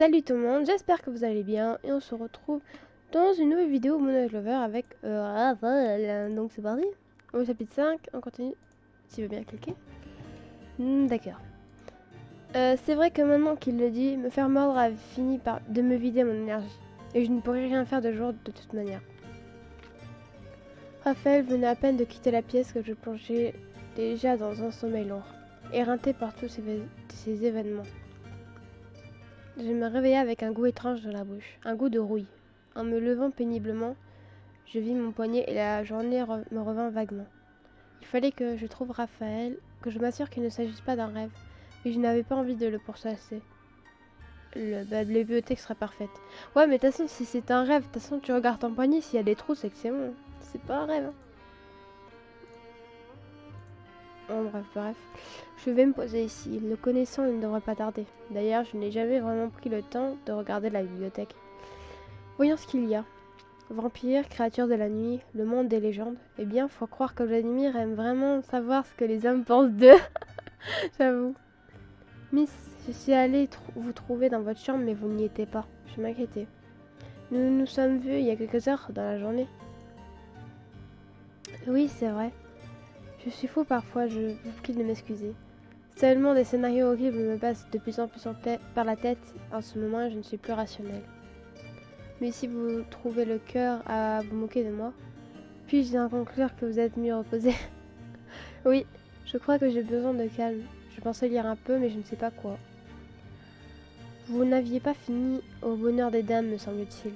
Salut tout le monde, j'espère que vous allez bien et on se retrouve dans une nouvelle vidéo Mono Lover avec Raphaël. Donc c'est parti, au chapitre 5, on continue, si tu veux bien cliquer. D'accord. C'est vrai que maintenant qu'il le dit, me faire mordre a fini par de me vider mon énergie et je ne pourrais rien faire de jour de toute manière. Raphaël venait à peine de quitter la pièce que je plongeais déjà dans un sommeil lourd, éreinté par tous ces événements. Je me réveilla avec un goût étrange dans la bouche, un goût de rouille. En me levant péniblement, je vis mon poignet et la journée me revint vaguement. Il fallait que je trouve Raphaël, que je m'assure qu'il ne s'agisse pas d'un rêve, et je n'avais pas envie de le pourchasser. La bibliothèque serait parfaite. Ouais, mais de toute façon, si c'est un rêve, de toute façon, tu regardes ton poignet, s'il y a des trous, c'est que c'est bon. C'est pas un rêve. Bon, bref. Je vais me poser ici. Le connaissant, il ne devrait pas tarder. D'ailleurs, je n'ai jamais vraiment pris le temps de regarder la bibliothèque. Voyons ce qu'il y a. Vampires, créatures de la nuit, le monde des légendes. Eh bien, faut croire que Vladimir aime vraiment savoir ce que les hommes pensent d'eux. J'avoue. Miss, je suis allée vous trouver dans votre chambre, mais vous n'y étiez pas. Je m'inquiétais. Nous nous sommes vus il y a quelques heures dans la journée. Oui, c'est vrai. Je suis fou parfois, je vous prie de m'excuser. Seulement des scénarios horribles me passent de plus en plus par la tête. En ce moment, je ne suis plus rationnelle. Mais si vous trouvez le cœur à vous moquer de moi, puis-je en conclure que vous êtes mieux reposé? Oui, je crois que j'ai besoin de calme. Je pensais lire un peu, mais je ne sais pas quoi. Vous n'aviez pas fini au bonheur des dames, me semble-t-il.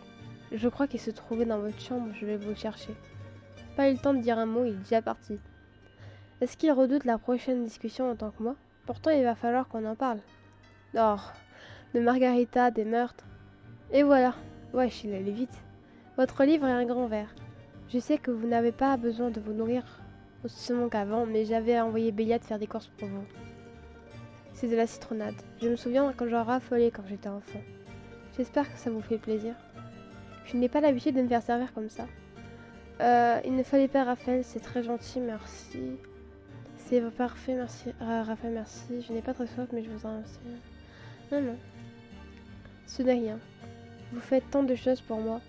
Je crois qu'il se trouvait dans votre chambre, je vais vous le chercher. Pas eu le temps de dire un mot, il est déjà parti. Est-ce qu'il redoute la prochaine discussion autant que moi? Pourtant, il va falloir qu'on en parle. Oh, de Margarita, des meurtres. Et voilà. Wesh, il allait vite. Votre livre est un grand verre. Je sais que vous n'avez pas besoin de vous nourrir aussi qu'avant, mais j'avais envoyé Béliade faire des courses pour vous. C'est de la citronnade. Je me souviens quand j'en raffolais quand j'étais enfant. J'espère que ça vous fait plaisir. Je n'ai pas l'habitude de me faire servir comme ça. Il ne fallait pas, Raphaël, c'est très gentil, merci. C'est parfait, merci. Raphaël, merci. Je n'ai pas très soif, mais je vous en remercie. Non. Ce n'est rien. Vous faites tant de choses pour moi,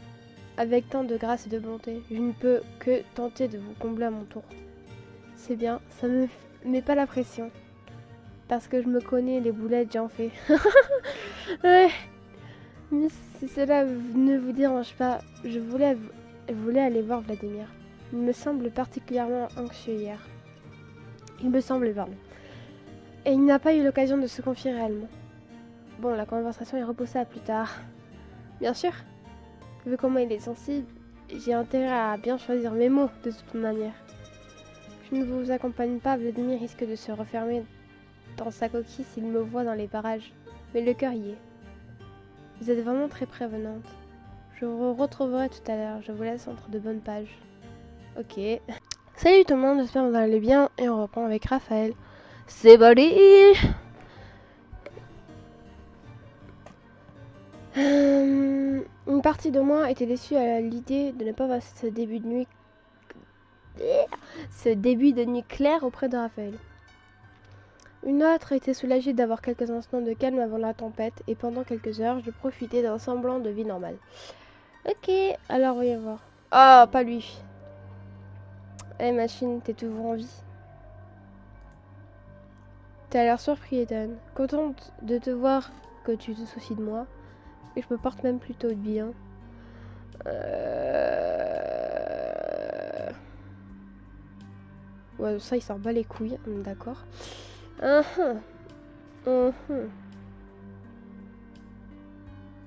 avec tant de grâce et de bonté. Je ne peux que tenter de vous combler à mon tour. C'est bien, ça me met pas la pression. Parce que je me connais, les boulettes, j'en fais. Ouais. Mais si cela ne vous dérange pas, je voulais aller voir Vladimir. Il me semble particulièrement anxieux hier. Il me semble, pardon. Et il n'a pas eu l'occasion de se confier réellement. Bon, la conversation est repoussée à plus tard. Bien sûr. Vu comment il est sensible, j'ai intérêt à bien choisir mes mots de toute manière. Je ne vous accompagne pas, Vladimir risque de se refermer dans sa coquille s'il me voit dans les parages. Mais le cœur y est. Vous êtes vraiment très prévenante. Je vous retrouverai tout à l'heure. Je vous laisse entre de bonnes pages. Ok. Salut tout le monde, j'espère que vous allez bien. Et on reprend avec Raphaël. C'est parti. Une partie de moi était déçue à l'idée de ne pas passer ce début de nuit claire auprès de Raphaël. Une autre était soulagée d'avoir quelques instants de calme avant la tempête, et pendant quelques heures, je profitais d'un semblant de vie normale. Ok, alors voyons voir. Oh, pas lui. Eh machine, t'es toujours en vie. T'as l'air surpris, Ethan. Contente de te voir que tu te soucies de moi. Et je me porte même plutôt bien. Ouais, ça, il s'en bat les couilles, d'accord. Je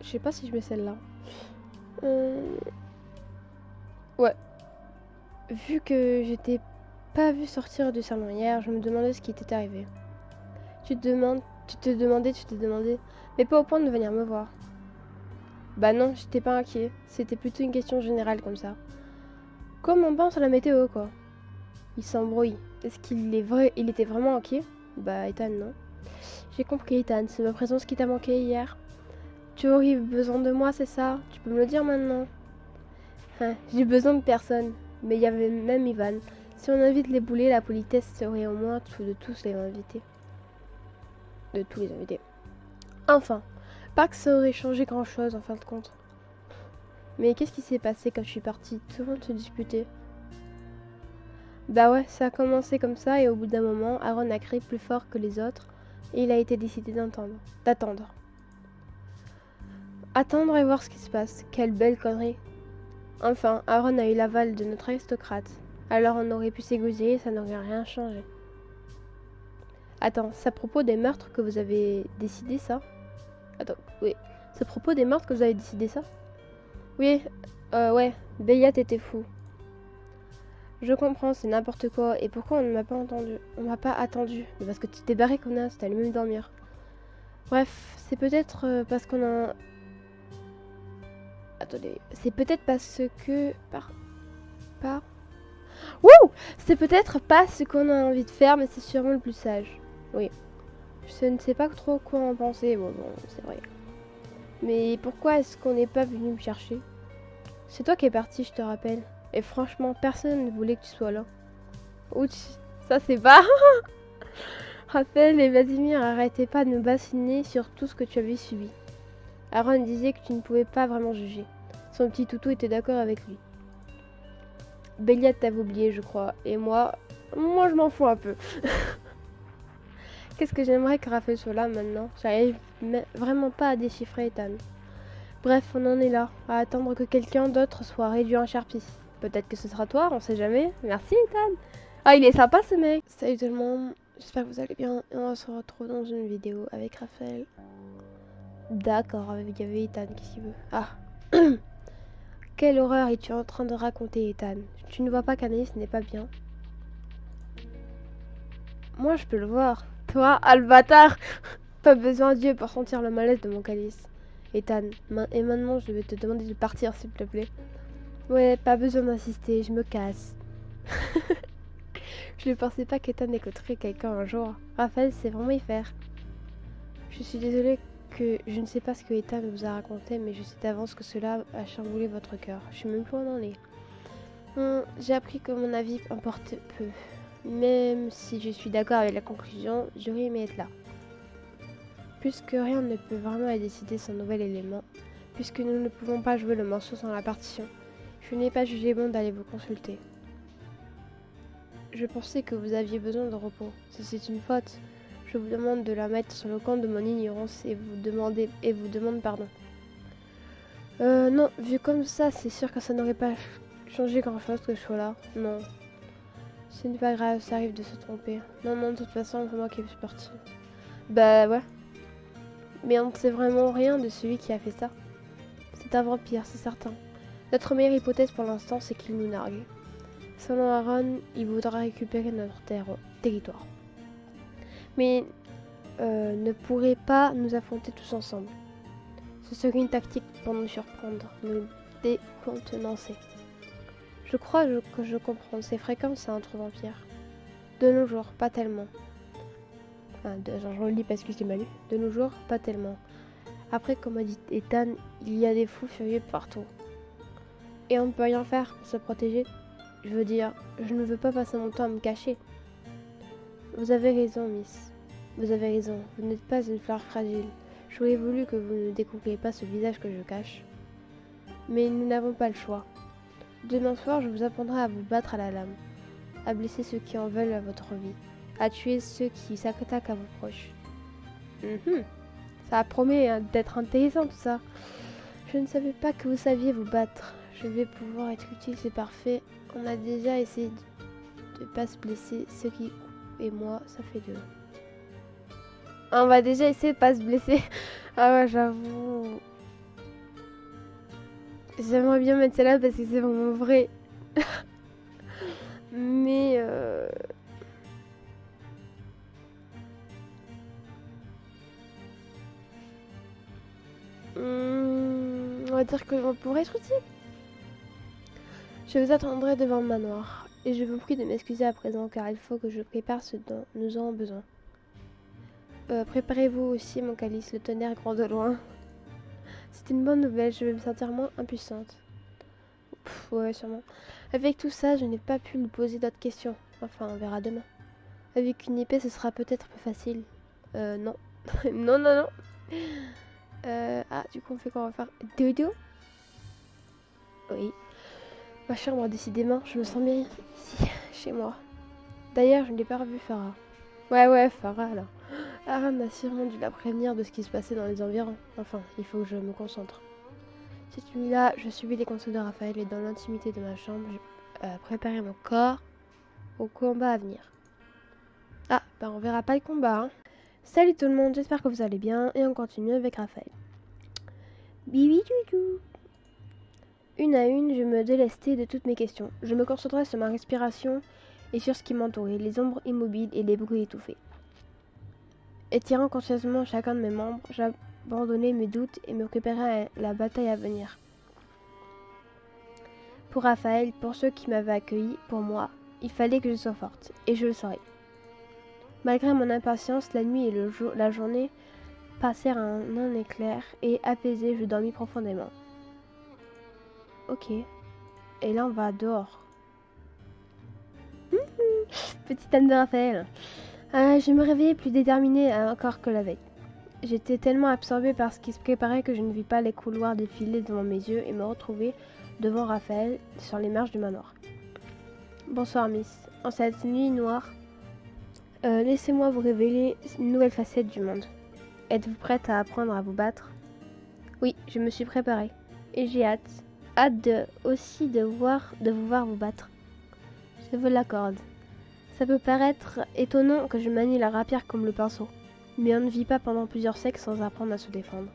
sais pas si je mets celle-là. Ouais. Vu que j'étais pas vu sortir du salon hier, je me demandais ce qui t'était arrivé. Tu te demandais, mais pas au point de venir me voir. Bah non, j'étais pas inquiet. C'était plutôt une question générale comme ça. Comme on pense à la météo, quoi. Il s'embrouille. Est-ce qu'il était vraiment inquiet? Bah, Ethan, non. J'ai compris, Ethan. C'est ma présence qui t'a manqué hier. Tu aurais besoin de moi, c'est ça? Tu peux me le dire maintenant? J'ai besoin de personne. Mais il y avait même Ivan. Si on invite les boulets, la politesse serait au moins de tous les invités. De tous les invités. Enfin, Pas que ça aurait changé grand chose en fin de compte. Mais qu'est-ce qui s'est passé quand je suis partie? Tout le monde se disputait. Bah ouais, ça a commencé comme ça et au bout d'un moment, Aaron a crié plus fort que les autres et il a été décidé d'attendre. Attendre et voir ce qui se passe. Quelle belle connerie. Enfin, Aaron a eu l'aval de notre aristocrate. Alors on aurait pu s'égosiller et ça n'aurait rien changé. Attends, c'est à propos des meurtres que vous avez décidé ça? Attends, oui. C'est à propos des meurtres que vous avez décidé ça? Oui, ouais, Béliat était fou. Je comprends, c'est n'importe quoi. Et pourquoi on ne m'a pas entendu? On m'a pas attendu. Mais parce que tu t'es barré, connasse, t'allais même dormir. Bref, c'est peut-être parce qu'on a... Attendez, c'est peut-être parce que... Wouh! C'est peut-être pas ce qu'on a envie de faire, mais c'est sûrement le plus sage. Oui. Je ne sais pas trop quoi en penser. Bon, c'est vrai. Mais pourquoi est-ce qu'on n'est pas venu me chercher? C'est toi qui es parti, je te rappelle. Et franchement, personne ne voulait que tu sois là. Ouch, ça c'est pas... Raphaël et Vladimir, arrêtez pas de me bassiner sur tout ce que tu avais subi. Aaron disait que tu ne pouvais pas vraiment juger. Son petit toutou était d'accord avec lui. Béliat t'avait oublié, je crois. Et moi je m'en fous un peu. Qu'est-ce que j'aimerais que Raphaël soit là maintenant? J'arrive vraiment pas à déchiffrer Ethan. Bref, on en est là, à attendre que quelqu'un d'autre soit réduit en charpie. Peut-être que ce sera toi, on sait jamais. Merci Ethan. Ah, il est sympa ce mec. Salut tout le monde, j'espère que vous allez bien. Et on se retrouve dans une vidéo avec Raphaël. D'accord, il y avait Ethan, qu'est-ce qu'il veut? Ah. Quelle horreur es-tu en train de raconter, Ethan? Tu ne vois pas qu'Anaïs n'est pas bien? Moi, je peux le voir. Toi, Albatar. Pas besoin de Dieu pour sentir le malaise de mon calice. Ethan, et maintenant, je vais te demander de partir, s'il te plaît. Ouais, pas besoin d'insister, je me casse. Je ne pensais pas qu'Ethan écouterait quelqu'un un jour. Raphaël sait vraiment y faire. Je suis désolée que je ne sais pas ce que Ethan vous a raconté, mais je sais d'avance que cela a chamboulé votre cœur. Je sais même plus où on en est. J'ai appris que mon avis importe peu. Même si je suis d'accord avec la conclusion, j'aurais aimé être là. Puisque rien ne peut vraiment décider son nouvel élément, puisque nous ne pouvons pas jouer le morceau sans la partition, je n'ai pas jugé bon d'aller vous consulter. Je pensais que vous aviez besoin de repos. Si c'est une faute, je vous demande de la mettre sur le compte de mon ignorance et vous demande pardon. Non, vu comme ça, c'est sûr que ça n'aurait pas changé grand chose que je sois là. Non. Ce n'est pas grave, ça arrive de se tromper. Non, de toute façon, c'est moi qui suis partie. Bah ouais. Mais on ne sait vraiment rien de celui qui a fait ça. C'est un vampire, c'est certain. Notre meilleure hypothèse pour l'instant, c'est qu'il nous nargue. Selon Aaron, il voudra récupérer notre territoire. Mais ne pourrait pas nous affronter tous ensemble. Ce serait une tactique pour nous surprendre, nous décontenancer. Je crois que je comprends, c'est fréquent ça entre vampires. De nos jours, pas tellement. Je relis parce que je l'ai mal lu. De nos jours, pas tellement. Après, comme a dit Ethan, il y a des fous furieux partout. Et on ne peut rien faire pour se protéger. Je veux dire, je ne veux pas passer mon temps à me cacher. Vous avez raison, Miss. Vous avez raison, vous n'êtes pas une fleur fragile. J'aurais voulu que vous ne découvriez pas ce visage que je cache. Mais nous n'avons pas le choix. Demain soir, je vous apprendrai à vous battre à la lame, à blesser ceux qui en veulent à votre vie, à tuer ceux qui s'attaquent à vos proches. Ça promet d'être intéressant tout ça. Je ne savais pas que vous saviez vous battre. Je vais pouvoir être utile, c'est parfait. On a déjà essayé de pas se blesser, ceux qui et moi, ça fait 2. On va déjà essayer de pas se blesser. Ah ouais, j'avoue. J'aimerais bien mettre celle-là parce que c'est vraiment vrai. Mais on va dire que on pourrait être utile. Je vous attendrai devant le manoir. Et je vous prie de m'excuser à présent car il faut que je prépare ce dont nous aurons besoin. Préparez-vous aussi mon calice, le tonnerre grand de loin. C'est une bonne nouvelle, je vais me sentir moins impuissante. Ouais, sûrement. Avec tout ça, je n'ai pas pu lui poser d'autres questions. Enfin, on verra demain. Avec une épée, ce sera peut-être plus facile. Non. Non. Ah, du coup, on fait quoi? On va faire dodo? Oui. Ma chambre, décidément, je me sens bien ici, chez moi. D'ailleurs, je n'ai pas revu Farah. Ouais, Farah, là. Aram a sûrement dû la prévenir de ce qui se passait dans les environs. Enfin, il faut que je me concentre. Cette nuit-là, je suivis les conseils de Raphaël et dans l'intimité de ma chambre, j'ai préparé mon corps au combat à venir. Ah, bah on verra pas le combat, hein. Salut tout le monde, j'espère que vous allez bien et on continue avec Raphaël. Bibi doudou. Une à une, je me délestais de toutes mes questions. Je me concentrais sur ma respiration et sur ce qui m'entourait, les ombres immobiles et les bruits étouffés. Étirant consciencement chacun de mes membres, j'abandonnais mes doutes et me préparais à la bataille à venir. Pour Raphaël, pour ceux qui m'avaient accueilli, pour moi, il fallait que je sois forte, et je le serais. Malgré mon impatience, la nuit et la journée passèrent en un éclair, et apaisée, je dormis profondément. Ok. Et là, on va dehors. Petite âme de Raphaël. Je me réveillais plus déterminée encore que la veille. J'étais tellement absorbée par ce qui se préparait que je ne vis pas les couloirs défiler devant mes yeux et me retrouver devant Raphaël sur les marches du manoir. Bonsoir, Miss. En cette nuit noire, laissez-moi vous révéler une nouvelle facette du monde. Êtes-vous prête à apprendre à vous battre? Oui, je me suis préparée. Et j'ai hâte. Aussi de vous voir vous battre. Je vous l'accorde. Ça peut paraître étonnant que je manie la rapière comme le pinceau. Mais on ne vit pas pendant plusieurs siècles sans apprendre à se défendre.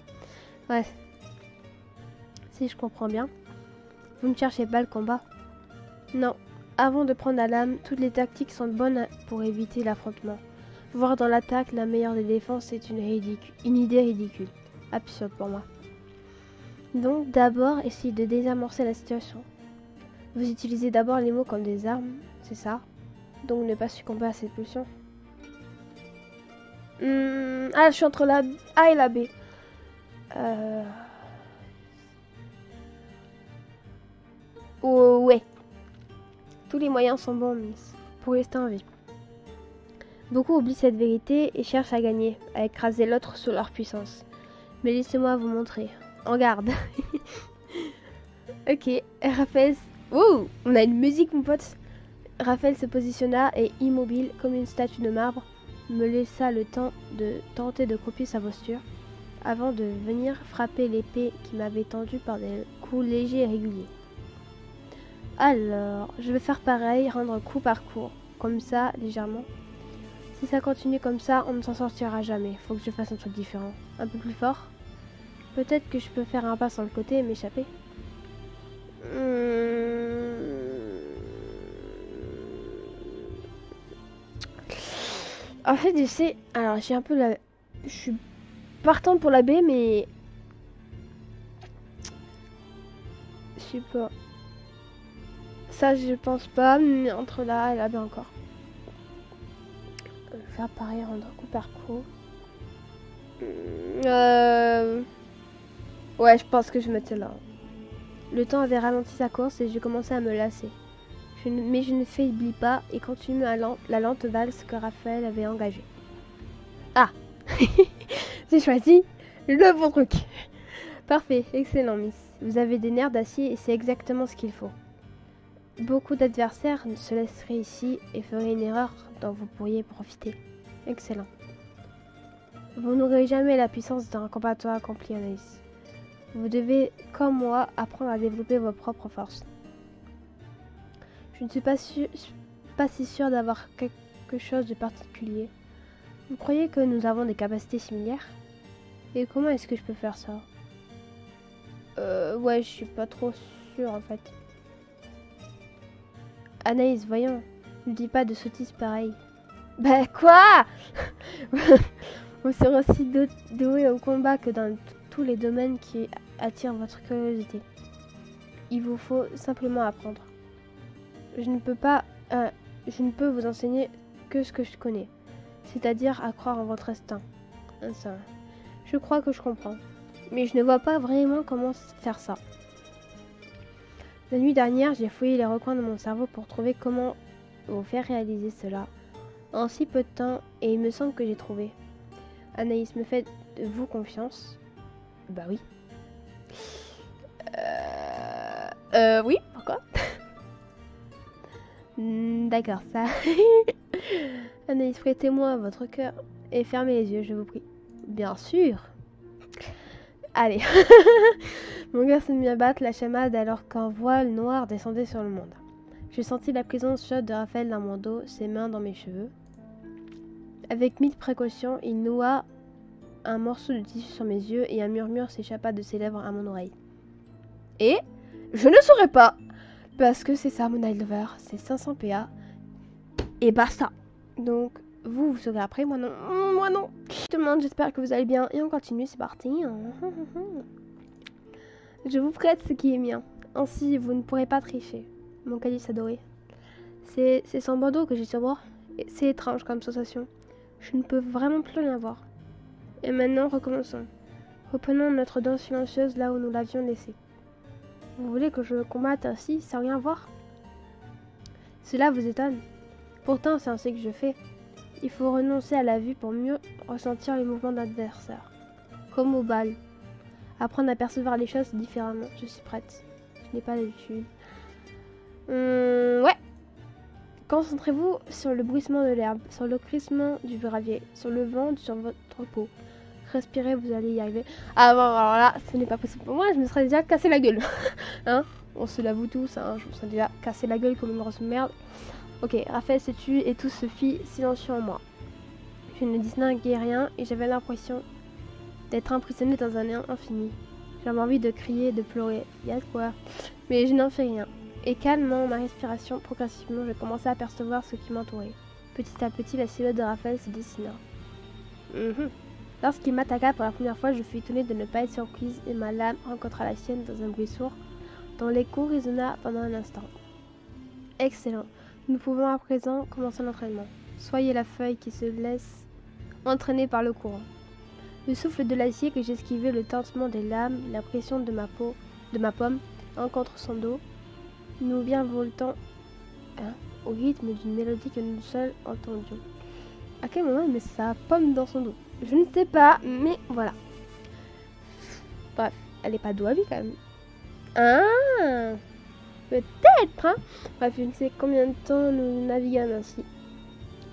Ouais. Si je comprends bien, vous ne cherchez pas le combat? Non. Avant de prendre la lame, toutes les tactiques sont bonnes pour éviter l'affrontement. Voir dans l'attaque la meilleure des défenses est une idée ridicule. Absurde pour moi. Donc d'abord, essayez de désamorcer la situation. Vous utilisez d'abord les mots comme des armes, c'est ça? Donc ne pas succomber à cette pulsion. Ah, je suis entre la A et la B. Oh, ouais. Tous les moyens sont bons, Miss, pour rester en vie. Beaucoup oublient cette vérité et cherchent à gagner, à écraser l'autre sous leur puissance. Mais laissez-moi vous montrer. En garde. Ok, Raphaël... Oh, on a une musique, mon pote. Raphaël se positionna et, immobile comme une statue de marbre, me laissa le temps de tenter de copier sa posture, avant de venir frapper l'épée qui m'avait tendue par des coups légers et réguliers. Alors, je vais faire pareil, rendre coup par coup, comme ça, légèrement. Si ça continue comme ça, on ne s'en sortira jamais. Faut que je fasse un truc différent. Un peu plus fort. Peut-être que je peux faire un pas sur le côté et m'échapper. En fait, je sais... Alors, j'ai un peu la... Je suis partante pour la B, mais... Je sais pas. Ça, je pense pas, mais entre la A et la B encore. Je vais faire pareil, rendre coup par coup. Ouais, je pense que je mettais là. Le temps avait ralenti sa course et j'ai commencé à me lasser. Mais je ne faiblis pas et continue la lente valse que Raphaël avait engagée. Ah. J'ai choisi le bon truc. Parfait, excellent, Miss. Vous avez des nerfs d'acier et c'est exactement ce qu'il faut. Beaucoup d'adversaires se laisseraient ici et feraient une erreur dont vous pourriez profiter. Excellent. Vous n'aurez jamais la puissance d'un combattant accompli, Anaïs. Vous devez, comme moi, apprendre à développer vos propres forces. Je ne suis pas si sûre d'avoir quelque chose de particulier. Vous croyez que nous avons des capacités similaires? Et comment est-ce que je peux faire ça? Ouais, je suis pas trop sûre en fait. Anaïs, voyons, ne dis pas de sottises pareilles. Bah quoi? Vous serez aussi doué au combat que dans tous les domaines qui attirent votre curiosité. Il vous faut simplement apprendre. Je ne peux vous enseigner que ce que je connais, c'est-à-dire à croire en votre instinct. Je crois que je comprends, mais je ne vois pas vraiment comment faire ça. La nuit dernière, j'ai fouillé les recoins de mon cerveau pour trouver comment vous faire réaliser cela en si peu de temps, et il me semble que j'ai trouvé. Anaïs, me faites-vous confiance? Bah oui. Oui, pourquoi? D'accord, ça. Anaïs, prêtez-moi votre cœur et fermez les yeux, je vous prie. Bien sûr. Allez. Mon cœur s'est mis à battre la chamade alors qu'un voile noir descendait sur le monde. J'ai senti la présence chaude de Raphaël dans mon dos, ses mains dans mes cheveux. Avec mille précautions, il noua un morceau de tissu sur mes yeux et un murmure s'échappa de ses lèvres à mon oreille. Et je ne saurais pas, parce que c'est ça mon Night Lover, c'est 500 PA et basta. Donc vous saurez après, moi non. Moi non. Tout le monde, j'espère que vous allez bien et on continue, c'est parti. Je vous prête ce qui est mien, ainsi vous ne pourrez pas tricher. Mon calice adoré. C'est son bandeau que j'ai sur moi. C'est étrange comme sensation. Je ne peux vraiment plus rien voir. Et maintenant, recommençons. Reprenons notre danse silencieuse là où nous l'avions laissée. Vous voulez que je combatte ainsi, sans rien voir? Cela vous étonne. Pourtant, c'est ainsi que je fais. Il faut renoncer à la vue pour mieux ressentir les mouvements de l'adversaire. Comme au bal. Apprendre à percevoir les choses différemment. Je suis prête. Je n'ai pas l'habitude. Ouais. Concentrez-vous sur le bruissement de l'herbe, sur le crissement du gravier, sur le vent sur votre peau. Respirez, vous allez y arriver. Ah bon, alors là, ce n'est pas possible pour moi, je me serais déjà cassé la gueule. Hein? On se l'avoue tous, hein, je me serais déjà cassé la gueule comme une grosse merde. Ok, Raphaël se tut et tout se fit silencieux en moi. Je ne distinguais rien et j'avais l'impression d'être emprisonné dans un néant infini. J'avais envie de crier, de pleurer, y a de quoi. Mais je n'en fais rien. Et calmant ma respiration, progressivement, je commençais à percevoir ce qui m'entourait. Petit à petit, la silhouette de Raphaël se dessina. Lorsqu'il m'attaqua pour la première fois, je fus étonnée de ne pas être surprise et ma lame rencontra la sienne dans un bruit sourd dont l'écho résonna pendant un instant. Excellent. Nous pouvons à présent commencer l'entraînement. Soyez la feuille qui se laisse entraîner par le courant. Le souffle de l'acier que j'esquivais, le tintement des lames, la pression de ma pomme contre son dos, nous virevoltons au rythme d'une mélodie que nous seuls entendions. À quel moment il met sa pomme dans son dos? Je ne sais pas, mais voilà. Bref, elle est pas doigt vie quand même. Ah, peut-être, hein. Bref, je ne sais combien de temps nous naviguons ainsi.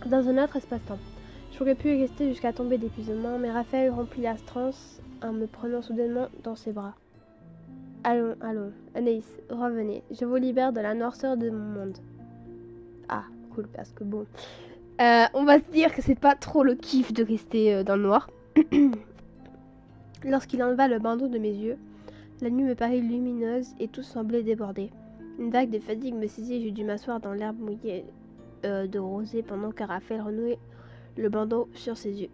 Dans un autre espace-temps. J'aurais pu y rester jusqu'à tomber d'épuisement, mais Raphaël remplit la transe en me prenant soudainement dans ses bras. Allons, allons, Anaïs, revenez. Je vous libère de la noirceur de mon monde. Ah, cool, parce que bon... on va se dire que c'est pas trop le kiff de rester dans le noir. Lorsqu'il enleva le bandeau de mes yeux, la nuit me parut lumineuse et tout semblait déborder. Une vague de fatigue me saisit et j'ai dû m'asseoir dans l'herbe mouillée de rosée pendant que Raphaël renouait le bandeau sur ses yeux.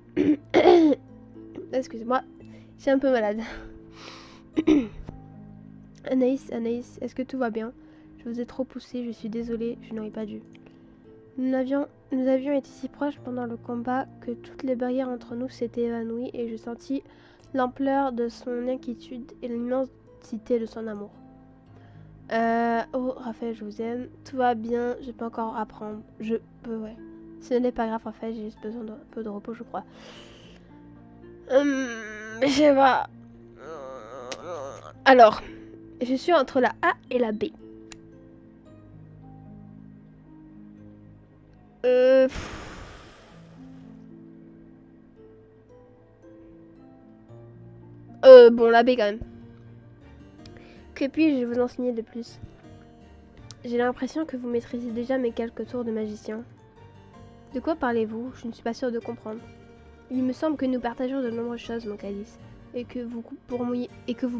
Excusez-moi, je suis un peu malade. Anaïs, est-ce que tout va bien? Je vous ai trop poussé, je suis désolée, je n'aurais pas dû. Nous avions été si proches pendant le combat que toutes les barrières entre nous s'étaient évanouies et je sentis l'ampleur de son inquiétude et l'immensité de son amour. Oh, Raphaël, je vous aime. Tout va bien, je peux encore apprendre. Je peux, ouais. Ce n'est pas grave, Raphaël, j'ai juste besoin d'un peu de repos, je crois. Je sais pas. Alors, je suis entre la A et la B. Bon, la B quand même. Que puis-je vous enseigner de plus? J'ai l'impression que vous maîtrisez déjà mes quelques tours de magicien. De quoi parlez-vous? Je ne suis pas sûre de comprendre. Il me semble que nous partageons de nombreuses choses, mon calice, et que vous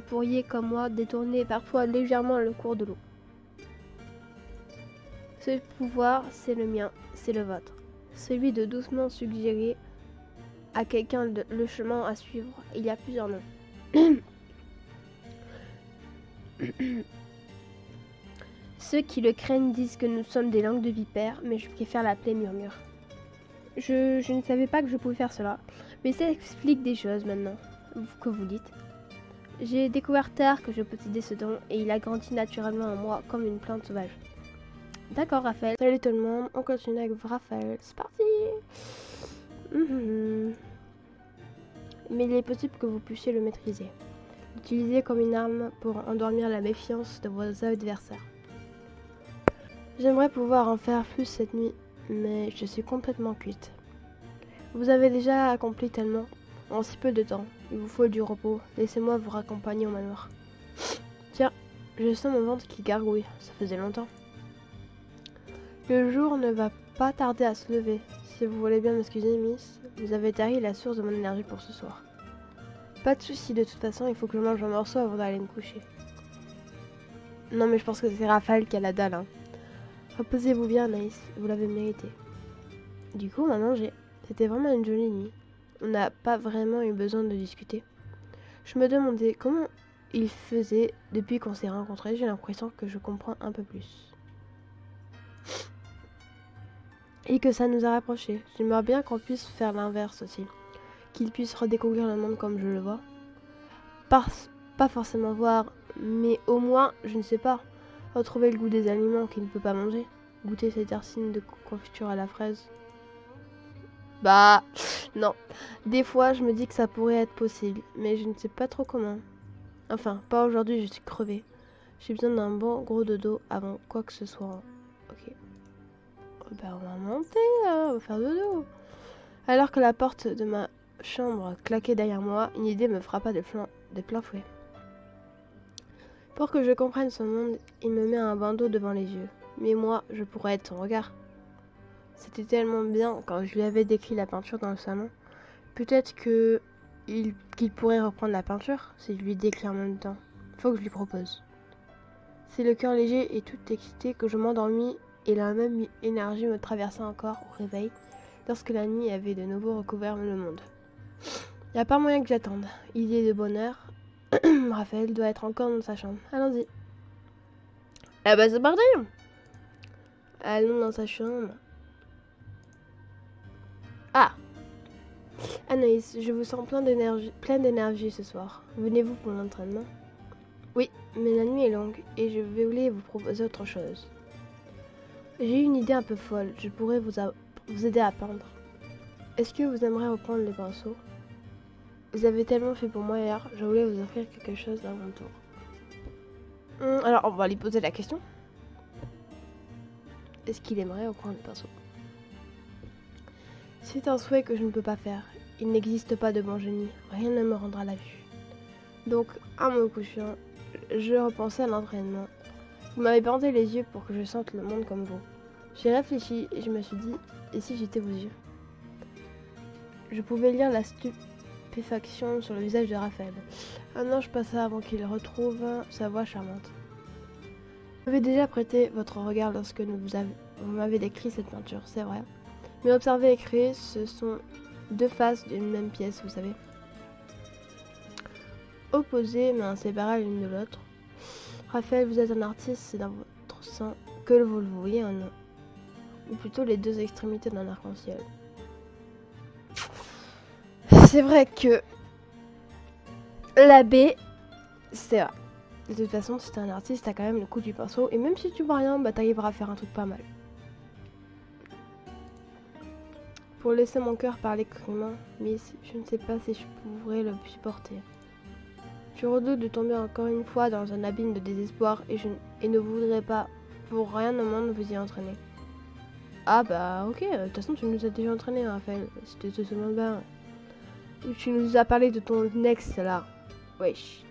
pourriez, comme moi, détourner parfois légèrement le cours de l'eau. Ce pouvoir, c'est le mien, c'est le vôtre. Celui de doucement suggérer à quelqu'un le chemin à suivre. Il y a plusieurs noms. Ceux qui le craignent disent que nous sommes des langues de vipère, mais je préfère l'appeler murmure. Je ne savais pas que je pouvais faire cela, mais ça explique des choses maintenant, que vous dites. J'ai découvert tard que je possédais ce don, et il a grandi naturellement en moi comme une plante sauvage. D'accord, Raphaël. Salut tout le monde, on continue avec Raphaël. C'est parti. Mais il est possible que vous puissiez le maîtriser. utilisée comme une arme pour endormir la méfiance de vos adversaires. J'aimerais pouvoir en faire plus cette nuit, mais je suis complètement cuite. Vous avez déjà accompli tellement en si peu de temps. Il vous faut du repos. Laissez-moi vous raccompagner au manoir. Tiens, je sens mon ventre qui gargouille. Ça faisait longtemps. Le jour ne va pas tarder à se lever. Si vous voulez bien m'excuser, Miss, vous avez tari la source de mon énergie pour ce soir. Pas de soucis, de toute façon, il faut que je mange un morceau avant d'aller me coucher. Non, mais je pense que c'est Raphaël qui a la dalle, hein. Reposez-vous bien, Anaïs, vous l'avez mérité. Du coup, on a mangé. C'était vraiment une jolie nuit. On n'a pas vraiment eu besoin de discuter. Je me demandais comment il faisait depuis qu'on s'est rencontrés. J'ai l'impression que je comprends un peu plus. Et que ça nous a rapprochés. J'aimerais bien qu'on puisse faire l'inverse aussi. Qu'il puisse redécouvrir le monde comme je le vois. Pas forcément voir, mais au moins, je ne sais pas, retrouver le goût des aliments qu'il ne peut pas manger. Goûter ces tartines de confiture à la fraise. Bah, non. Des fois, je me dis que ça pourrait être possible, mais je ne sais pas trop comment. Enfin, pas aujourd'hui, je suis crevée. J'ai besoin d'un bon gros dodo avant quoi que ce soit. Ok. Bah, on va monter, là, on va faire dodo. Alors que la porte de ma chambre claquait derrière moi, une idée me frappa de plein fouet. Pour que je comprenne ce monde, il me met un bandeau devant les yeux. Mais moi, je pourrais être son regard. C'était tellement bien quand je lui avais décrit la peinture dans le salon. Peut-être qu'il pourrait reprendre la peinture si je lui décris en même temps. Faut que je lui propose. C'est le cœur léger et tout excité que je m'endormis et la même énergie me traversa encore au réveil lorsque la nuit avait de nouveau recouvert le monde. Y a pas moyen que j'attende. Idée de bonheur. Raphaël doit être encore dans sa chambre. Allons-y. Ah bah c'est parti. Allons dans sa chambre. Ah, Anaïs, je vous sens pleine d'énergie ce soir. Venez-vous pour l'entraînement? Oui, mais la nuit est longue et je voulais vous proposer autre chose. J'ai une idée un peu folle, je pourrais vous aider à peindre. Est-ce que vous aimeriez reprendre les pinceaux? Vous avez tellement fait pour moi hier, je voulais vous offrir quelque chose à mon tour. Alors, on va lui poser la question. Est-ce qu'il aimerait reprendre les pinceaux? C'est un souhait que je ne peux pas faire. Il n'existe pas de bon génie. Rien ne me rendra la vue. Donc, en me couchant, je repensais à l'entraînement. Vous m'avez bandé les yeux pour que je sente le monde comme vous. J'ai réfléchi et je me suis dit, et si j'étais vos yeux? Je pouvais lire la stupéfaction sur le visage de Raphaël. Un ange passa avant qu'il retrouve sa voix charmante. Vous avez déjà prêté votre regard lorsque vous m'avez décrit cette peinture, c'est vrai. Mais observer et créer, ce sont deux faces d'une même pièce, vous savez. Opposées mais inséparables l'une de l'autre. Raphaël, vous êtes un artiste, c'est dans votre sang que vous le voyez en nous. Ou plutôt les deux extrémités d'un arc-en-ciel. C'est vrai que l'abbé, c'est vrai. De toute façon, si t'es un artiste, t'as quand même le coup du pinceau. Et même si tu vois rien, bah t'arriveras à faire un truc pas mal. Pour laisser mon cœur parler crûment, Miss, je ne sais pas si je pourrais le supporter. Je redoute de tomber encore une fois dans un abîme de désespoir et ne voudrais pas pour rien au monde vous y entraîner. Ah bah ok, de toute façon tu nous as déjà entraîné, Raphaël, si tu te souviens bien. Tu nous as parlé de ton ex là. Wesh.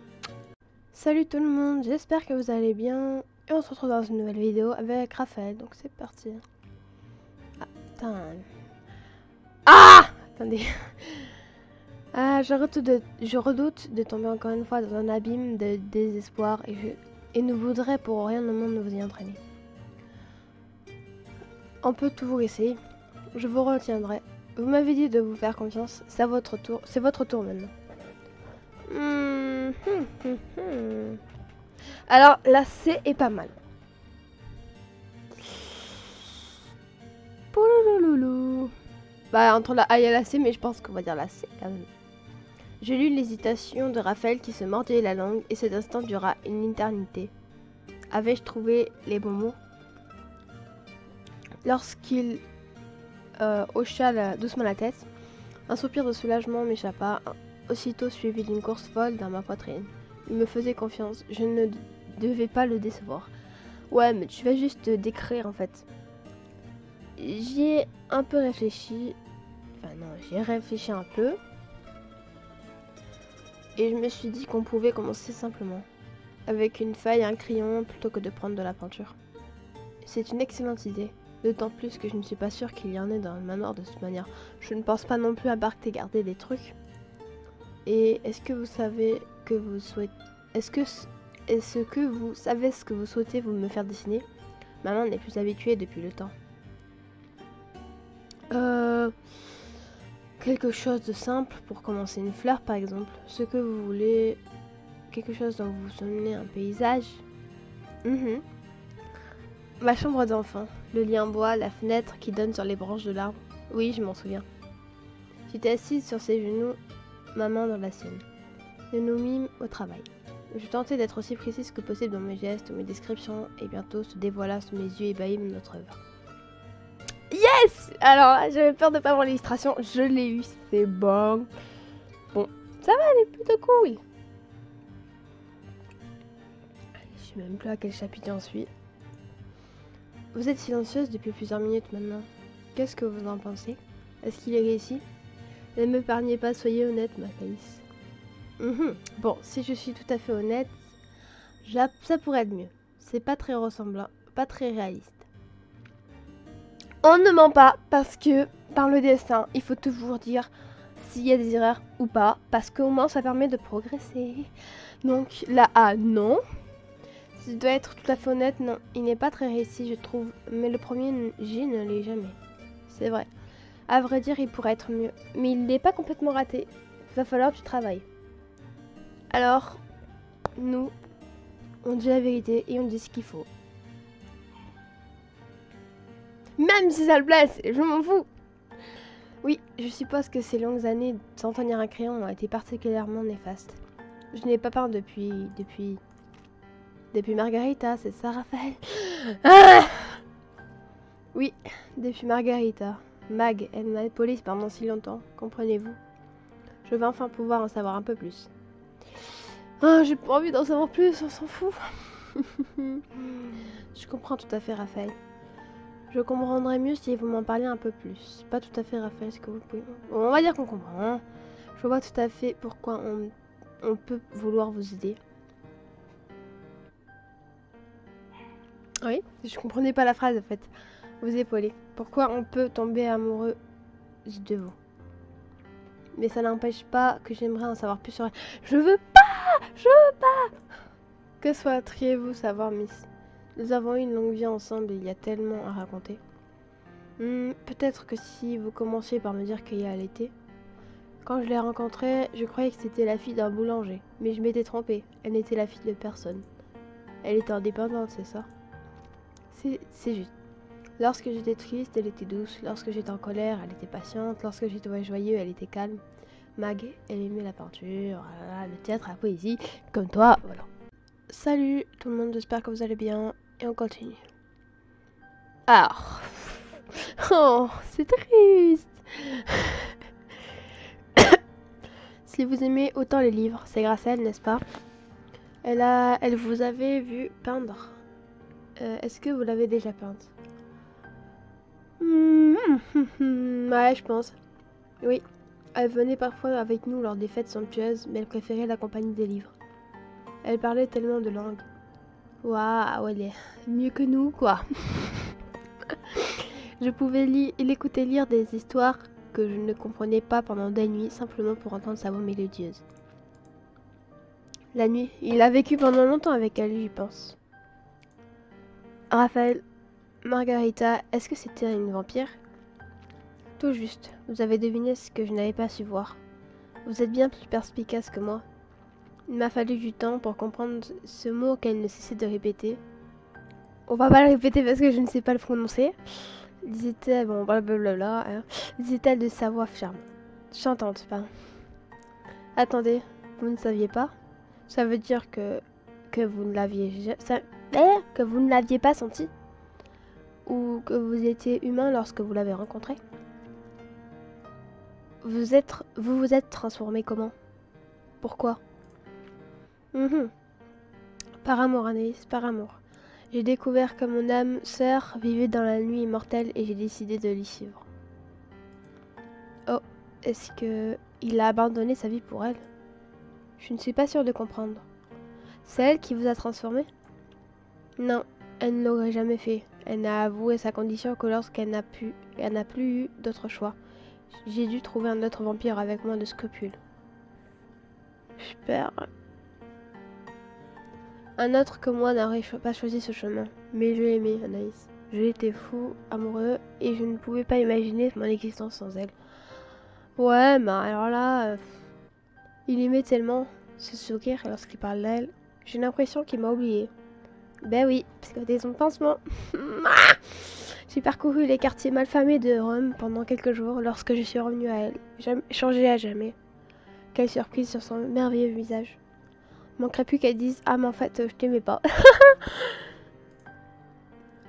Salut tout le monde, j'espère que vous allez bien. Et on se retrouve dans une nouvelle vidéo avec Raphaël, donc c'est parti. Ah, putain. Ah! Attendez. Ah, je redoute de tomber encore une fois dans un abîme de désespoir et ne voudrais pour rien au monde vous y entraîner. On peut toujours essayer. Je vous retiendrai. Vous m'avez dit de vous faire confiance. C'est votre tour. C'est votre tour maintenant. Alors, la C est pas mal. Poulouloulou. Bah, entre la A et la C, mais je pense qu'on va dire la C quand même. Je lus l'hésitation de Raphaël qui se mordait la langue et cet instant dura une éternité. Avais-je trouvé les bons mots? Lorsqu'il hocha doucement la tête, un soupir de soulagement m'échappa, aussitôt suivi d'une course folle dans ma poitrine. Il me faisait confiance. Je ne devais pas le décevoir. Ouais, mais tu vas juste décrire en fait. J'y ai un peu réfléchi. Enfin non, j'y ai réfléchi un peu. Et je me suis dit qu'on pouvait commencer simplement. Avec une feuille et un crayon plutôt que de prendre de la peinture. C'est une excellente idée. D'autant plus que je ne suis pas sûre qu'il y en ait dans le manoir de toute manière. Je ne pense pas non plus à Bart garder des trucs. Et est-ce que vous savez que vous souhaitez... Est-ce que vous savez ce que vous souhaitez vous me faire dessiner? Maman n'est plus habituée depuis le temps. Quelque chose de simple pour commencer, une fleur par exemple. Ce que vous voulez... Quelque chose dont vous vous souvenez, un paysage. Ma chambre d'enfant. Le lit en bois, la fenêtre qui donne sur les branches de l'arbre. Oui, je m'en souviens. J'étais assise sur ses genoux, ma main dans la sienne. Nous nous mîmes au travail. Je tentais d'être aussi précise que possible dans mes gestes ou mes descriptions, et bientôt se dévoila sous mes yeux ébahis notre œuvre. Yes! Alors, j'avais peur de pas avoir l'illustration, je l'ai eu, c'est bon. Bon, ça va, elle est plutôt cool. Je sais même plus à quel chapitre j'en suis. Vous êtes silencieuse depuis plusieurs minutes maintenant. Qu'est-ce que vous en pensez? Est-ce qu'il est réussi? Ne m'épargnez pas, soyez honnête, ma Caïs. Bon, si je suis tout à fait honnête, ça pourrait être mieux. C'est pas très ressemblant, pas très réaliste. On ne ment pas parce que dans le dessin, il faut toujours dire s'il y a des erreurs ou pas, parce qu'au moins ça permet de progresser. Donc la A, non. Si je dois être tout à fait honnête, non, il n'est pas très réussi, je trouve. Mais le premier J ne l'est jamais. C'est vrai. À vrai dire, il pourrait être mieux. Mais il n'est pas complètement raté. Il va falloir que tu travailles. Alors, nous, on dit la vérité et on dit ce qu'il faut. Même si ça le blesse, je m'en fous. Oui, je suppose que ces longues années sans tenir un crayon ont été particulièrement néfastes. Je n'ai pas peint depuis Margarita, c'est ça, Raphaël? Ah! Oui, depuis Margarita. Mag, elle m'a épaulée pendant si longtemps, comprenez-vous? Je vais enfin pouvoir en savoir un peu plus. Ah, j'ai pas envie d'en savoir plus, on s'en fout. Je comprends tout à fait, Raphaël. Je comprendrais mieux si vous m'en parliez un peu plus. Pas tout à fait, Raphaël, est-ce que vous pouvez... Bon, on va dire qu'on comprend, hein. Je vois tout à fait pourquoi on peut vouloir vous aider. Oui, je comprenais pas la phrase, en fait. Vous épauler. Pourquoi on peut tomber amoureux de vous. Mais ça n'empêche pas que j'aimerais en savoir plus sur elle. Je veux pas. Que souhaiteriez-vous savoir, Miss? Nous avons eu une longue vie ensemble et il y a tellement à raconter. Peut-être que si vous commenciez par me dire qui elle était. Quand je l'ai rencontrée, je croyais que c'était la fille d'un boulanger. Mais je m'étais trompée. Elle n'était la fille de personne. Elle était indépendante, c'est ça? C'est juste. Lorsque j'étais triste, elle était douce. Lorsque j'étais en colère, elle était patiente. Lorsque j'étais joyeux, elle était calme. Mag, elle aimait la peinture, le théâtre, la poésie, comme toi, voilà. Salut tout le monde, j'espère que vous allez bien. Et on continue. Alors... Oh, c'est triste. Si vous aimez autant les livres, c'est grâce à elle, n'est-ce pas? Elle vous avait vu peindre. Est-ce que vous l'avez déjà peinte? Ouais, je pense. Oui. Elle venait parfois avec nous lors des fêtes somptueuses, mais elle préférait la compagnie des livres. Elle parlait tellement de langues. Waouh, elle est mieux que nous, quoi. Je pouvais l'écouter lire des histoires que je ne comprenais pas pendant des nuits, simplement pour entendre sa voix mélodieuse. La nuit, il a vécu pendant longtemps avec elle, j'y pense. Raphaël, Margarita, est-ce que c'était une vampire? Tout juste, vous avez deviné ce que je n'avais pas su voir. Vous êtes bien plus perspicace que moi. Il m'a fallu du temps pour comprendre ce mot qu'elle ne cessait de répéter. On va pas le répéter parce que je ne sais pas le prononcer. Disait-elle, bon, blablabla, hein. Disait-elle de sa voix chantante, pardon. Attendez, vous ne saviez pas? Ça veut dire que vous ne l'aviez que vous ne l'aviez pas senti? Ou que vous étiez humain lorsque vous l'avez rencontré? Vous vous êtes transformé comment? Pourquoi? Mhm. Par amour, Anaïs, par amour. J'ai découvert que mon âme sœur vivait dans la nuit immortelle et j'ai décidé de l'y suivre. Oh, est-ce que il a abandonné sa vie pour elle? Je ne suis pas sûre de comprendre. C'est elle qui vous a transformé? Non, elle ne l'aurait jamais fait. Elle n'a avoué sa condition que lorsqu'elle n'a plus eu d'autre choix. J'ai dû trouver un autre vampire avec moins de scrupules. Super. Un autre que moi n'aurait pas choisi ce chemin. Mais je l'aimais, Anaïs. Je l'étais fou, amoureux, et je ne pouvais pas imaginer mon existence sans elle. Ouais, mais alors là, il aimait tellement se sourire lorsqu'il parle d'elle. J'ai l'impression qu'il m'a oublié. Ben oui, parce que des pansements. J'ai parcouru les quartiers malfamés de Rome pendant quelques jours lorsque je suis revenue à elle. Changée à jamais. Quelle surprise sur son merveilleux visage. Manquerait plus qu'elle dise: ah, mais en fait, je t'aimais pas.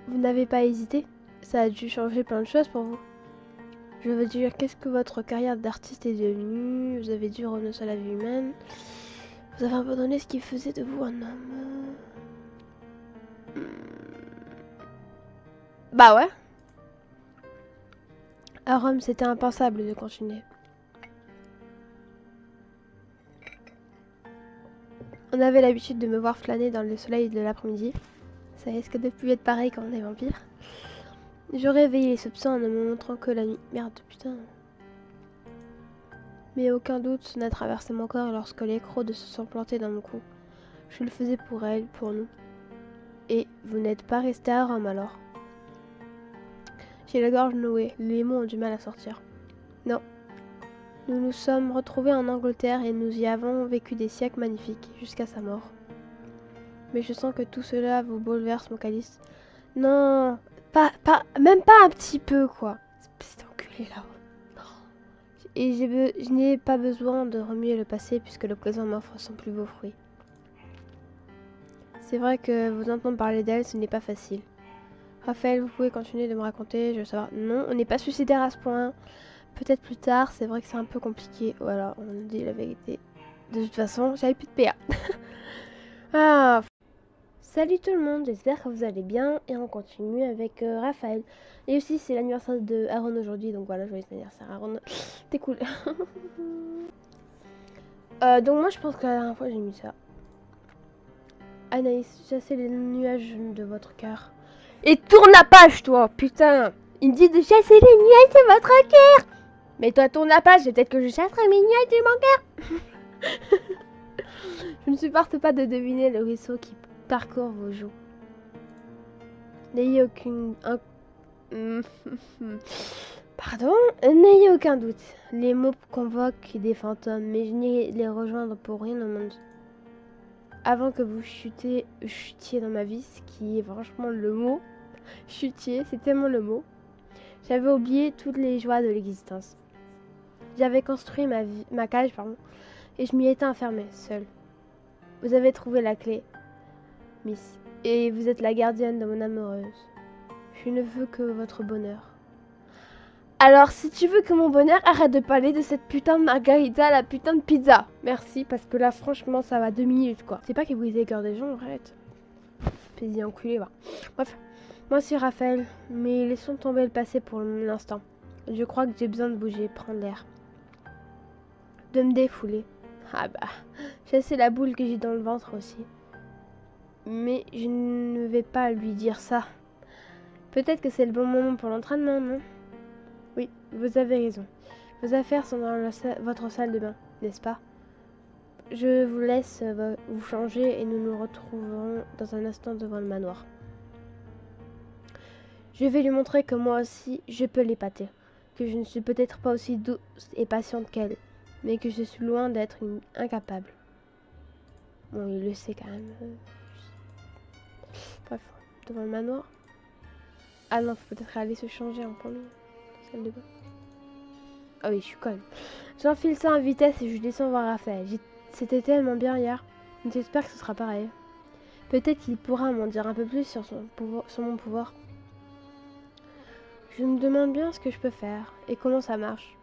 Vous n'avez pas hésité? Ça a dû changer plein de choses pour vous. Je veux dire, qu'est-ce que votre carrière d'artiste est devenue? Vous avez dû renoncer à la vie humaine. Vous avez abandonné ce qui faisait de vous un homme. Bah ouais. À Rome, c'était impensable de continuer. On avait l'habitude de me voir flâner dans le soleil de l'après-midi. Ça risque de plus être pareil quand on est vampire. Je réveillais les soupçons en ne me montrant que la nuit. Merde, putain. Mais aucun doute n'a traversé mon corps lorsque les crocs se sont plantés dans mon cou. Je le faisais pour elle, pour nous. Et vous n'êtes pas resté à Rome alors? J'ai la gorge nouée, les mots ont du mal à sortir. Non. Nous nous sommes retrouvés en Angleterre et nous y avons vécu des siècles magnifiques, jusqu'à sa mort. Mais je sens que tout cela vous bouleverse, mon calice. Non, même pas un petit peu, quoi. C'est enculé là. Et je n'ai pas besoin de remuer le passé puisque le présent m'offre son plus beau fruit. C'est vrai que vous entendre parler d'elle, ce n'est pas facile. Raphaël, vous pouvez continuer de me raconter, je veux savoir. Non, on n'est pas suicidaire à ce point. Peut-être plus tard, c'est vrai que c'est un peu compliqué. Voilà, on dit la vérité. De toute façon, j'avais plus de PA. Ah. Salut tout le monde, j'espère que vous allez bien. Et on continue avec Raphaël. Et aussi, c'est l'anniversaire de Aaron aujourd'hui, donc voilà, joyeux anniversaire Aaron. T'es cool. Donc moi, je pense que la dernière fois, j'ai mis ça. Anaïs, chassez les nuages de votre cœur. Et tourne la page, toi, putain. Il me dit de chasser les nuages de votre cœur. Mais toi, tourne la page, peut-être que je chasserai mes nuages de mon cœur. Je ne supporte pas de deviner le ruisseau qui parcourt vos joues. N'ayez Pardon? N'ayez aucun doute. Les mots convoquent des fantômes, mais je n'irai les rejoindre pour rien au monde. Avant que vous chutiez dans ma vie, ce qui est franchement le mot. Chutier, c'est tellement le mot. J'avais oublié toutes les joies de l'existence. J'avais construit ma cage, et je m'y étais enfermée, seule. Vous avez trouvé la clé, Miss, et vous êtes la gardienne de mon âme heureuse. Je ne veux que votre bonheur. Alors, si tu veux que mon bonheur, arrête de parler de cette putain de margarita à la putain de pizza. Merci, parce que là, franchement, ça va 2 minutes, quoi. C'est pas qu'il brise les cœurs des gens, arrête. Plaisir enculé, va. Bref, moi aussi, Raphaël, mais laissons tomber le passé pour l'instant. Je crois que j'ai besoin de bouger, prendre l'air. De me défouler. Ah bah, chasser la boule que j'ai dans le ventre aussi. Mais je ne vais pas lui dire ça. Peut-être que c'est le bon moment pour l'entraînement, non? Oui, vous avez raison. Vos affaires sont dans votre salle de bain, n'est-ce pas? Je vous laisse vous changer et nous nous retrouverons dans un instant devant le manoir. Je vais lui montrer que moi aussi, je peux l'épater. Que je ne suis peut-être pas aussi douce et patiente qu'elle, mais que je suis loin d'être incapable. Bon, il le sait quand même. Bref, devant le manoir. Ah non, faut peut-être aller se changer en premier. Salle de bain. Ah oui, je suis conne. J'enfile ça en vitesse et je descends voir Raphaël. C'était tellement bien hier. J'espère que ce sera pareil. Peut-être qu'il pourra m'en dire un peu plus sur mon pouvoir. Je me demande bien ce que je peux faire et comment ça marche.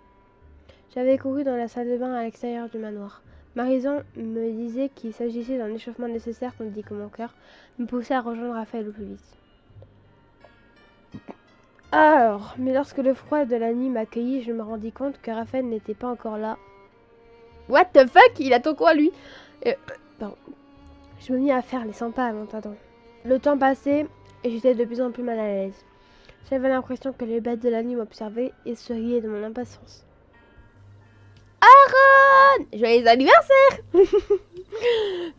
J'avais couru dans la salle de bain à l'extérieur du manoir. Ma raison me disait qu'il s'agissait d'un échauffement nécessaire, tandis que mon cœur me poussait à rejoindre Raphaël au plus vite. Alors, mais lorsque le froid de la nuit m'accueillit, je me rendis compte que Raphaël n'était pas encore là. What the fuck? Il attend quoi, lui? Pardon. Je me mis à faire les 100 pas en m'entendant. Le temps passait et j'étais de plus en plus mal à l'aise. J'avais l'impression que les bêtes de la nuit m'observaient et se riaient de mon impatience. Aaron! Joyeux anniversaire!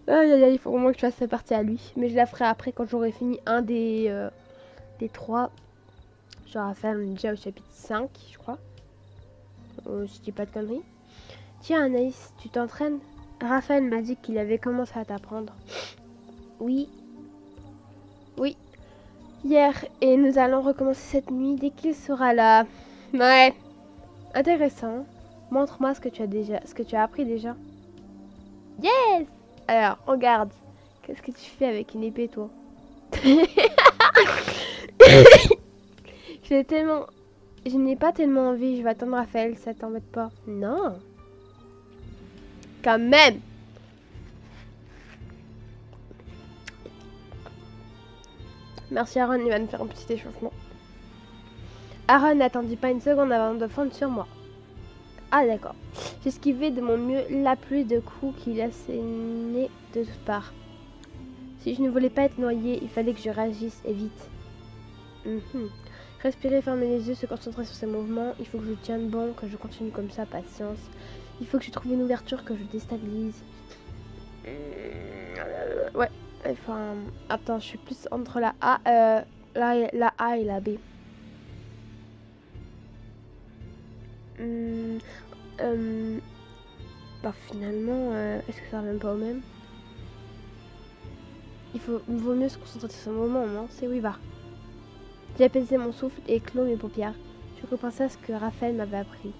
Aïe aïe aïe, il faut vraiment que je fasse cette partie à lui. Mais je la ferai après quand j'aurai fini un des 3. Genre à faire déjà au chapitre 5, je crois. Si je dis pas de conneries. Tiens Anaïs, tu t'entraînes? Raphaël m'a dit qu'il avait commencé à t'apprendre. Oui. Oui. Hier, et nous allons recommencer cette nuit dès qu'il sera là. Ouais. Intéressant. Montre-moi ce que tu as appris déjà. Yes! Alors, regarde. Qu'est-ce que tu fais avec une épée, toi? Je n'ai pas tellement envie. Je vais attendre Raphaël, ça t'embête pas? Non. Quand même. Merci Aaron, il va nous faire un petit échauffement. Aaron n'attendit pas une seconde avant de fondre sur moi. Ah d'accord. J'esquivais de mon mieux la pluie de coups qui assénaient de toutes parts. Si je ne voulais pas être noyée, il fallait que je réagisse et vite. Respirer, fermer les yeux, se concentrer sur ses mouvements. Il faut que je tienne bon, que je continue comme ça, patience. Il faut que je trouve une ouverture, que je déstabilise. Ouais. Enfin, attends, je suis plus entre la A et la B. Bah finalement, est-ce que ça revient pas au même? Il vaut mieux se concentrer sur ce moment, non? C'est oui, va. J'ai apaisé mon souffle et clos mes paupières. Je repensais à ce que Raphaël m'avait appris.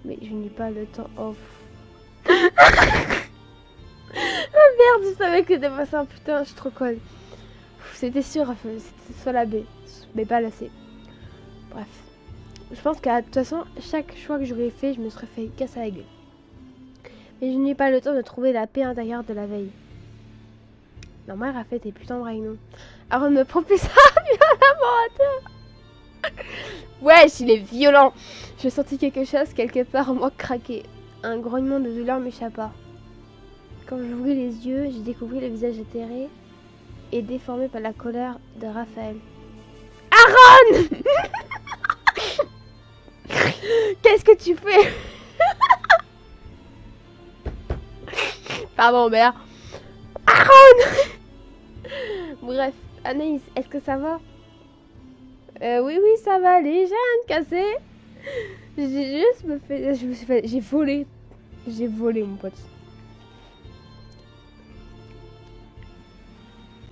Mais je n'eus pas le temps off. Ah merde, je savais que c'était pas ça, putain, je suis trop conne. C'était sûr, c'était soit la B, mais pas la C. Bref. Je pense qu'à de toute façon, chaque choix que j'aurais fait, je me serais fait casser la gueule. Mais je n'ai pas le temps de trouver la paix intérieure de la veille. Normal, Raphaël est plus tendre avec nous. Aaron me propulsa violemment à terre. Wesh, il est violent. Je sentis quelque chose quelque part en moi craquer. Un grognement de douleur m'échappa. Quand j'ouvris les yeux, j'ai découvert le visage atterré et déformé par la colère de Raphaël. Aaron! Qu'est-ce que tu fais? Pardon, mère. Aaron! Bref, Anaïs, est-ce que ça va? Oui, ça va aller. J'ai rien de cassé. J'ai juste j'ai volé. J'ai volé, mon pote.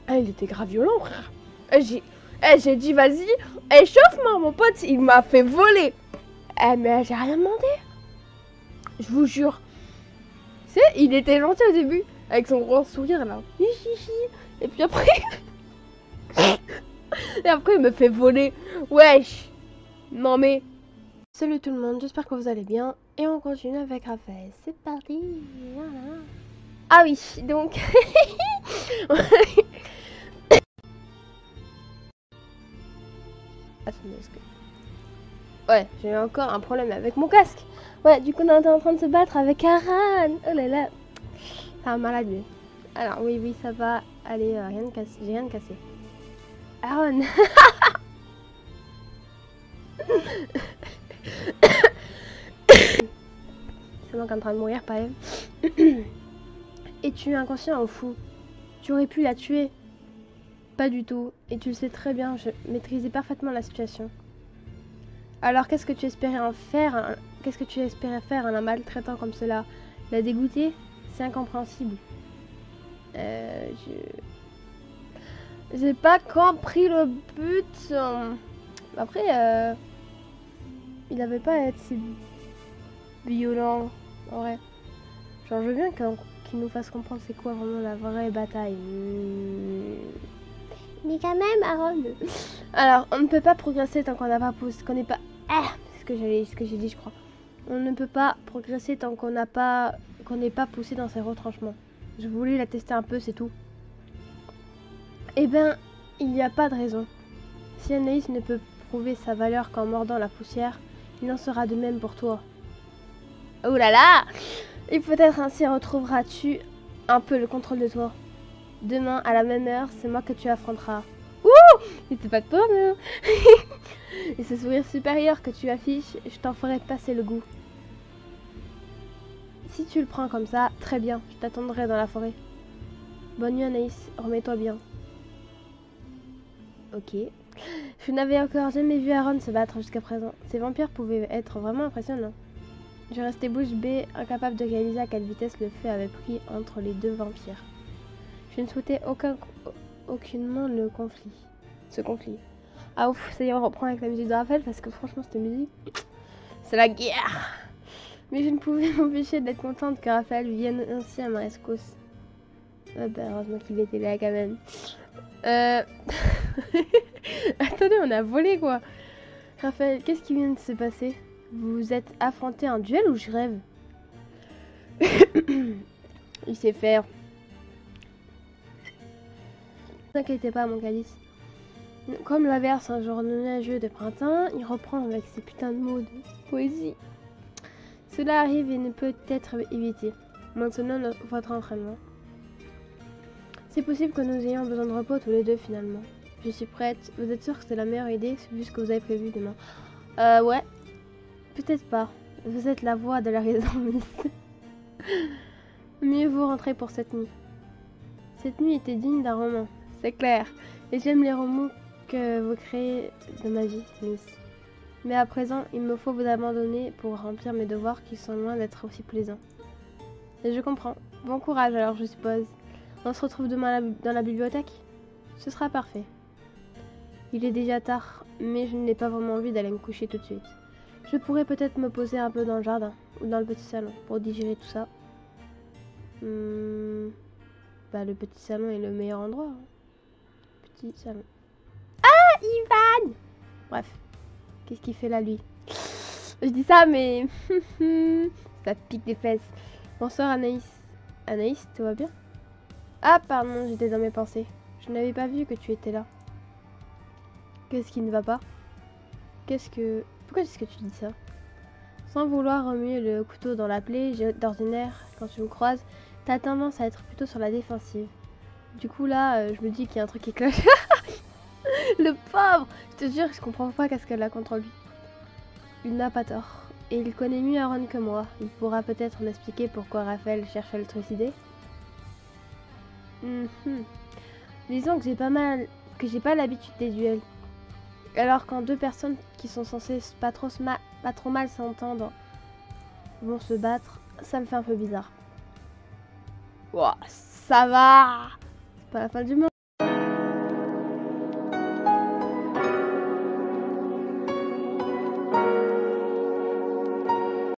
Ah, il était grave violent, frère. J'ai dit, vas-y, échauffe-moi, mon pote. Il m'a fait voler. Mais j'ai rien demandé. Je vous jure. Tu sais, il était gentil au début. Avec son grand sourire, là. Et puis après... Et après, il me fait voler. Wesh. Non, mais... Salut tout le monde, j'espère que vous allez bien. Et on continue avec Raphaël. C'est parti. Voilà. Ah oui, donc... Ouais, j'ai encore un problème avec mon casque. Ouais, du coup, on est en train de se battre avec Aaron. Oh là là. C'est un malade, lui. Alors, oui, ça va. Allez, rien de cassé. J'ai rien de cassé. Aaron. C'est moi qui est en train de mourir, pas elle. Es-tu inconscient ou fou? Tu aurais pu la tuer. Pas du tout. Et tu le sais très bien, je maîtrisais parfaitement la situation. Alors qu'est-ce que tu espérais en faire? Qu'est-ce que tu espérais faire en la maltraitant comme cela? La dégoûter? C'est incompréhensible. J'ai pas compris le but. Après, il avait pas à être si violent. En vrai. Genre, je veux bien qu'il nous fasse comprendre c'est quoi vraiment la vraie bataille. Mais quand même, Aaron. Alors, on ne peut pas progresser tant qu'on n'a pas posé, qu'on n'est pas. Ah, c'est ce que j'ai dit, je crois. On ne peut pas progresser tant qu'on n'a pas qu'on n'ait pas poussé dans ses retranchements. Je voulais la tester un peu, c'est tout. Eh ben, il n'y a pas de raison. Si Anaïs ne peut prouver sa valeur qu'en mordant la poussière, il en sera de même pour toi. Oh là là! Et peut-être ainsi retrouveras-tu un peu le contrôle de toi. Demain, à la même heure, c'est moi que tu affronteras. Ouh! C'était pas de toi, mais... Et ce sourire supérieur que tu affiches, je t'en ferai passer le goût. Si tu le prends comme ça, très bien, je t'attendrai dans la forêt. Bonne nuit Anaïs, remets-toi bien. Ok. Je n'avais encore jamais vu Aaron se battre jusqu'à présent. Ces vampires pouvaient être vraiment impressionnants. Je restais bouche bée, incapable de réaliser à quelle vitesse le feu avait pris entre les deux vampires. Je ne souhaitais aucunement ce conflit. Ah ouf, ça y est, on reprend avec la musique de Raphaël parce que franchement cette musique, c'est la guerre. Mais je ne pouvais m'empêcher d'être contente que Raphaël vienne ainsi à ma rescousse. Ah bah heureusement qu'il était là quand même. Attendez, on a volé quoi. Raphaël, qu'est-ce qui vient de se passer? Vous vous êtes affronté un duel ou je rêve? Il sait faire. Ne t'inquiétez pas mon calice. Comme l'averse un jour nuageux de printemps, il reprend avec ses putains de mots de poésie. Cela arrive et ne peut être évité. Maintenant votre entraînement. C'est possible que nous ayons besoin de repos tous les deux finalement. Je suis prête. Vous êtes sûr que c'est la meilleure idée vu ce que vous avez prévu demain? Ouais. Peut-être pas. Vous êtes la voix de la raison, Miss. Mieux vous rentrer pour cette nuit. Cette nuit était digne d'un roman, c'est clair. Et j'aime les romans que vous créez de ma vie, Miss. Mais à présent, il me faut vous abandonner pour remplir mes devoirs qui sont loin d'être aussi plaisants. Et je comprends. Bon courage alors, je suppose. On se retrouve demain dans la bibliothèque? Ce sera parfait. Il est déjà tard, mais je n'ai pas vraiment envie d'aller me coucher tout de suite. Je pourrais peut-être me poser un peu dans le jardin ou dans le petit salon pour digérer tout ça. Bah, le petit salon est le meilleur endroit. Hein. Petit salon. Ah, Ivan! Bref, qu'est-ce qu'il fait là, lui? Je dis ça, mais... ça pique des fesses. Bonsoir, Anaïs. Anaïs, tout va bien? Ah, pardon, j'étais dans mes pensées. Je n'avais pas vu que tu étais là. Qu'est-ce qui ne va pas? Pourquoi est-ce que tu dis ça? Sans vouloir remuer le couteau dans la plaie, d'ordinaire, quand tu me croises, t'as tendance à être plutôt sur la défensive. Du coup là, je me dis qu'il y a un truc qui cloche. Le pauvre! Je te jure, je comprends pas qu'est-ce qu'elle a contre lui. Il n'a pas tort. Et il connaît mieux Aaron que moi. Il pourra peut-être m'expliquer pourquoi Raphaël cherche à le trucider. Disons que j'ai pas l'habitude des duels. Alors quand deux personnes qui sont censées pas trop mal s'entendre vont se battre, ça me fait un peu bizarre. Ouah, ça va! C'est pas la fin du monde.